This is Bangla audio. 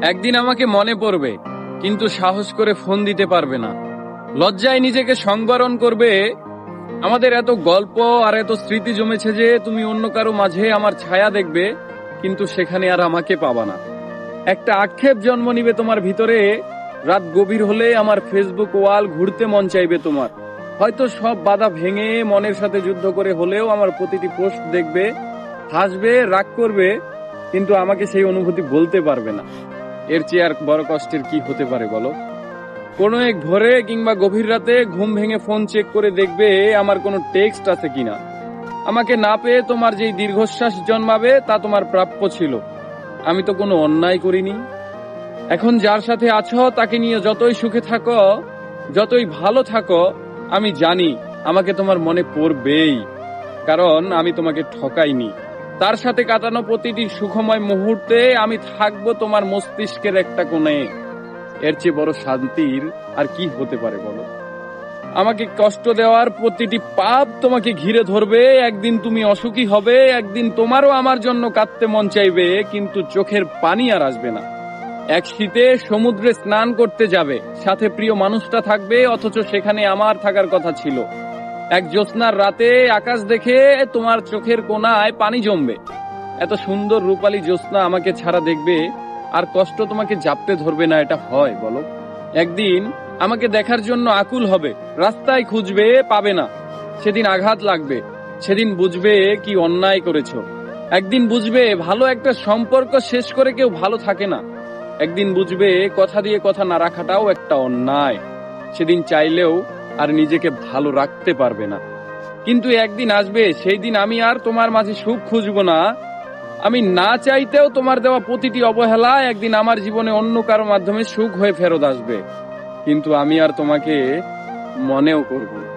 একদিন আমাকে মনে পড়বে, কিন্তু সাহস করে ফোন দিতে পারবে না। লজ্জায় নিজেকে সংবরণ করবে। আমাদের এত গল্প আর এত স্মৃতি জমেছে যে তুমি অন্য কারো মাঝে আমার ছায়া দেখবে, কিন্তু সেখানে আর আমাকে পাবা না। একটা আক্ষেপ জন্ম নিবে তোমার ভিতরে। রাত গভীর হলে আমার ফেসবুক ওয়াল ঘুরতে মন চাইবে তোমার। হয়তো সব বাধা ভেঙে মনের সাথে যুদ্ধ করে হলেও আমার প্রতিটি পোস্ট দেখবে, হাসবে, রাগ করবে, কিন্তু আমাকে সেই অনুভূতি বলতে পারবে না। এর চেয়ে আর বড় কষ্টের কি হতে পারে বলো? কোনো এক ভোরে কিংবা গভীর রাতে ঘুম ভেঙে ফোন চেক করে দেখবে আমার কোনো টেক্সট আছে কিনা। আমাকে না পেয়ে তোমার যেই দীর্ঘশ্বাস জন্মাবে তা তোমার প্রাপ্য ছিল। আমি তো কোনো অন্যায় করিনি। এখন যার সাথে আছো তাকে নিয়ে যতই সুখে থাকো, যতই ভালো থাকো, আমি জানি আমাকে তোমার মনে পড়বেই, কারণ আমি তোমাকে ঠকাইনি। তার সাথে কাটানো প্রতিটি সুখময় মুহূর্তে আমি থাকবো তোমার মস্তিষ্কের একটা কোণে। এর চেয়ে বড় শান্তির আর কি হতে পারে বলো? আমাকে কষ্ট দেওয়ার প্রতিটি পাপ তোমাকে ঘিরে ধরবে। একদিন তুমি অসুখী হবে, একদিন তোমারও আমার জন্য কাঁদতে মন চাইবে, কিন্তু চোখের পানি আর আসবে না। এক শীতে সমুদ্রে স্নান করতে যাবে, সাথে প্রিয় মানুষটা থাকবে, অথচ সেখানে আমার থাকার কথা ছিল। এক জ্যোৎস্নার রাতে আকাশ দেখে তোমার চোখের কোণায় পানি জমবে। এত সুন্দর রূপালী জ্যোৎস্না আমাকে ছাড়া দেখবে, আর কষ্ট তোমাকে জাপটে ধরবে না। এটা হয় বলো? একদিন আমাকে দেখার জন্য আকুল হবে, রাস্তায় খুঁজবে, পাবে না। সেদিন আঘাত লাগবে, সেদিন বুঝবে কি অন্যায় করেছো। একদিন বুঝবে ভালো একটা সম্পর্ক শেষ করে কেউ ভালো থাকে না। একদিন বুঝবে কথা দিয়ে কথা না রাখাটাও একটা অন্যায়। সেদিন চাইলেও আর নিজেকে ভালো রাখতে পারবে না। কিন্তু একদিন আসবে, সেই দিন আমি আর তোমার মাঝে সুখ খুঁজবো না। আমি না চাইতেও তোমার দেওয়া প্রতিটি অবহেলা একদিন আমার জীবনে অন্য কারো মাধ্যমে সুখ হয়ে ফেরত আসবে, কিন্তু আমি আর তোমাকে মনেও করব না।